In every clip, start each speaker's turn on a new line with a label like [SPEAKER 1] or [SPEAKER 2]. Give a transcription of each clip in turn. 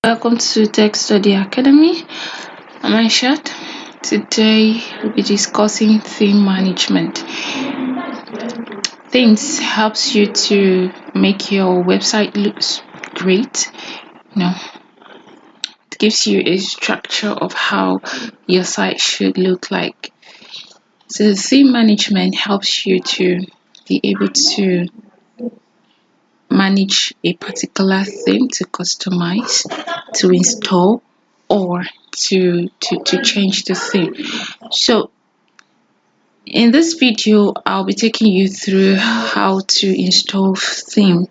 [SPEAKER 1] Welcome to Tech Study Academy. I'm Aishat. Today we'll be discussing theme management. Themes helps you to make your website look great. It gives you a structure of how your site should look like. So theme management helps you to be able to manage a particular theme, to customize, to install, or to change the theme. So in this video I'll be taking you through how to install theme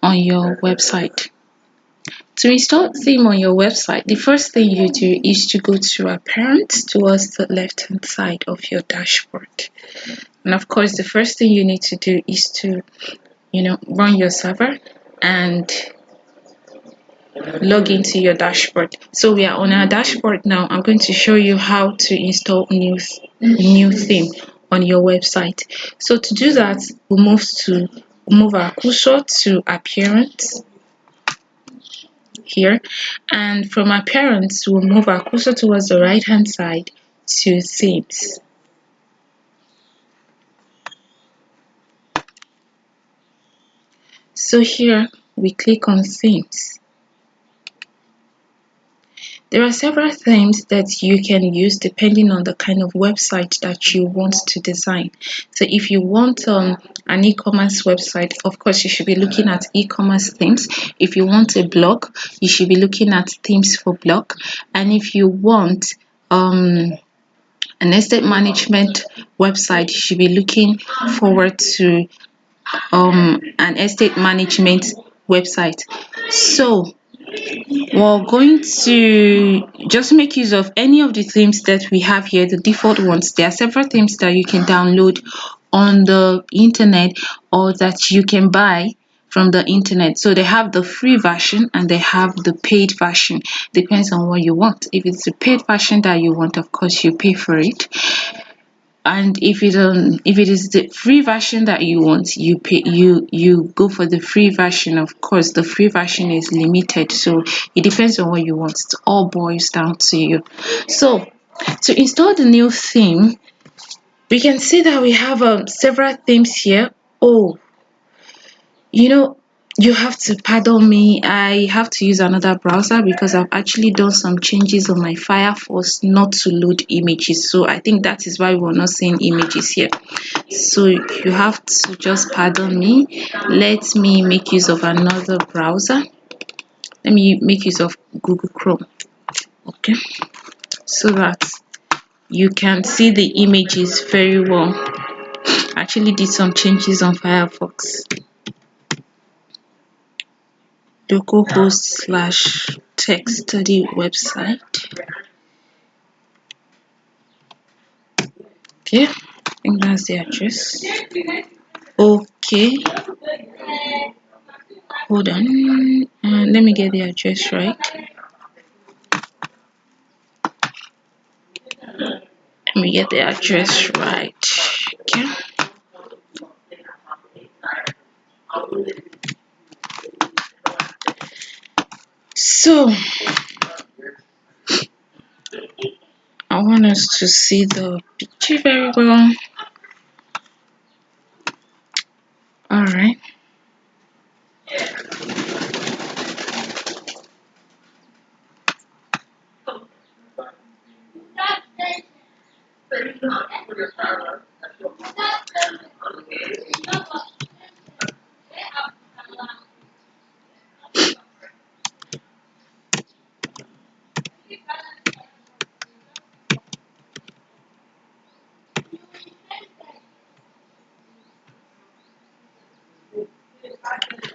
[SPEAKER 1] on your website. To install theme on your website, the first thing you do is to go to Appearance towards the left hand side of your dashboard. And of course the first thing you need to do is to run your server and log into your dashboard. So we are on our dashboard now. I'm going to show you how to install new theme on your website. So to do that, we'll move our cursor to Appearance here, and from Appearance we'll move our cursor towards the right hand side to Themes. So here we click on Themes. There are several themes that you can use depending on the kind of website that you want to design. So if you want an e-commerce website, of course you should be looking at e-commerce themes. If you want a blog, you should be looking at themes for blog. And if you want an estate management website, you should be looking forward to an estate management website. So we're going to just make use of any of the themes that we have here, the default ones. There are several themes that you can download on the internet or that you can buy from the internet. So they have the free version and they have the paid version. Depends on what you want. If it's the paid version that you want, of course you pay for it. And if it is the free version that you want, you go for the free version. Of course the free version is limited, so it depends on what you want. It all boils down to you. So to install the new theme, we can see that we have several themes here. You have to pardon me, I have to use another browser because I've actually done some changes on my Firefox not to load images. So I think that is why we're not seeing images here. So you have to just pardon me. Let me make use of another browser. Let me make use of Google Chrome. Okay, so that you can see the images very well. I actually did some changes on Firefox. localhost/tech study website. Okay, I think that's the address. Okay, hold on, let me get the address right. Let me get the address right. Okay. So I want us to see the picture very well. All right.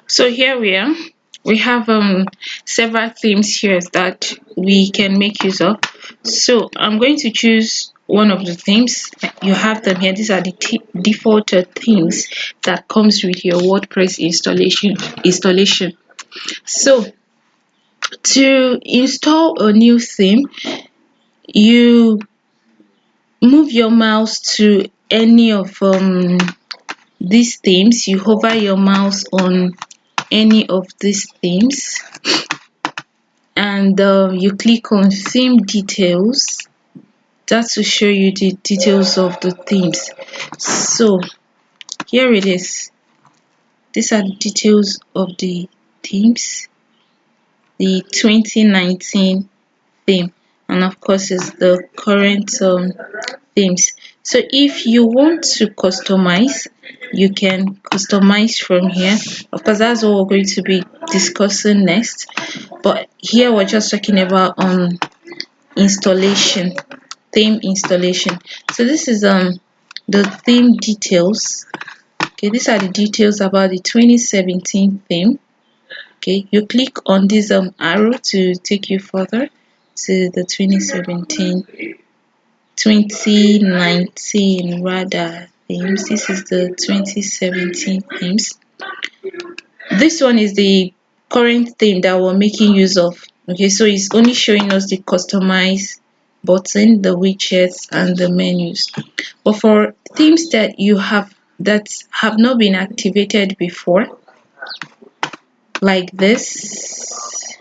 [SPEAKER 1] So here we are. We have several themes here that we can make use of. So I'm going to choose one of the themes. You have them here. These are the default themes that comes with your WordPress installation. So to install a new theme, you move your mouse to any of these themes. You hover your mouse on any of these themes. and you click on theme details. That will show you the details of the themes. So here it is. These are the details of the themes, the 2019 theme, and of course is the current themes. So if you want to customize, you can customize from here. Of course, that's what we're going to be discussing next, but here we're just talking about installation, theme installation. So this is the theme details. Okay, these are the details about the 2017 theme. Okay, you click on this arrow to take you further to the 2019 rather themes. This is the 2017 themes. This one is the current theme that we're making use of. Okay, so it's only showing us the customize button, the widgets, and the menus. But for themes that you have that have not been activated before, like this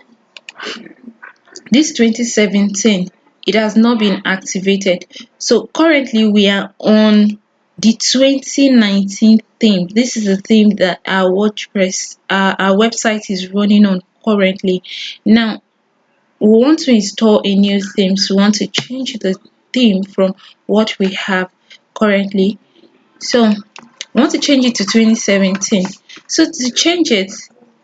[SPEAKER 1] 2017, it has not been activated. So currently we are on the 2019 theme. This is the theme that our WordPress our website is running on currently. Now we want to install a new theme, so we want to change the theme from what we have currently. So we want to change it to 2017. So to change it,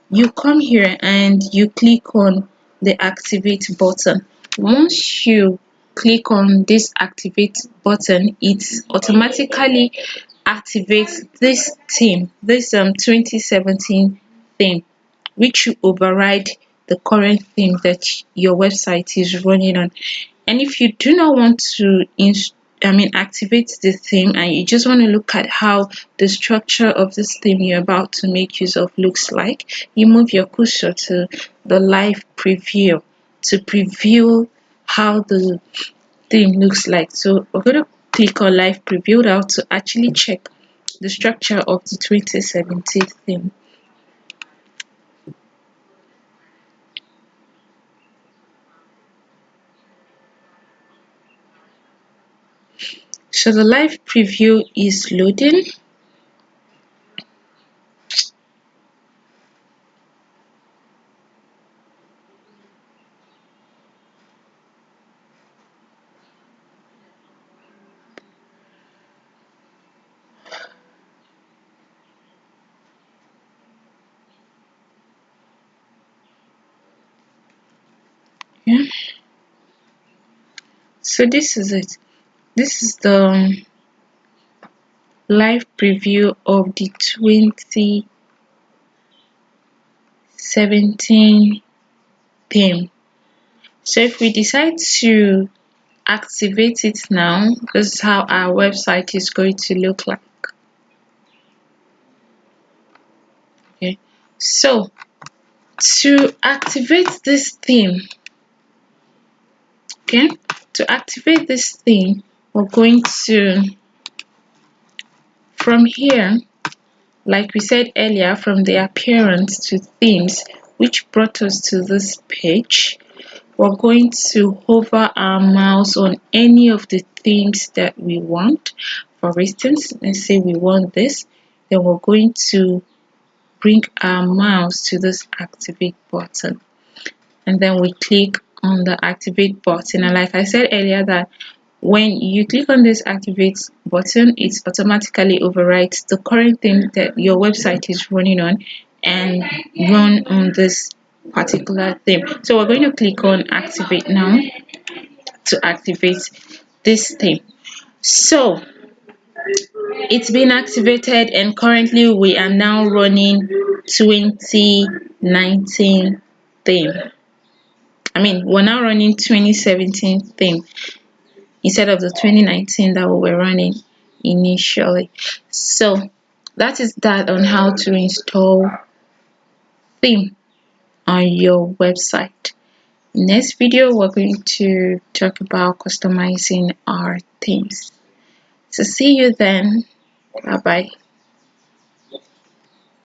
[SPEAKER 1] you come here and you click on the activate button. Once you click on this activate button, it automatically activates this theme, this 2017 theme, which will override the current theme that your website is running on. And if you do not want to activate the theme, and you just want to look at how the structure of this theme you're about to make use of looks like, you move your cursor to the live preview to preview how the theme looks like. So we're going to click on live preview now to actually check the structure of the 2017 theme. So the live preview is loading. Yeah. So this is it. This is the live preview of the 2017 theme. So if we decide to activate it now, this is how our website is going to look like. Okay, so to activate this theme, we're going to, from here, like we said earlier, from the appearance to themes, which brought us to this page, we're going to hover our mouse on any of the themes that we want. For instance, let's say we want this, then we're going to bring our mouse to this activate button, and then we click on the activate button. And like I said earlier, that when you click on this activate button, it automatically overrides the current theme that your website is running on and run on this particular theme. So we're going to click on activate now to activate this theme. So it's been activated, and currently we are now running 2019 theme. We're now running 2017 theme instead of the 2019 that we were running initially. So that is that on how to install theme on your website. Next video, we're going to talk about customizing our themes. So see you then. Bye bye.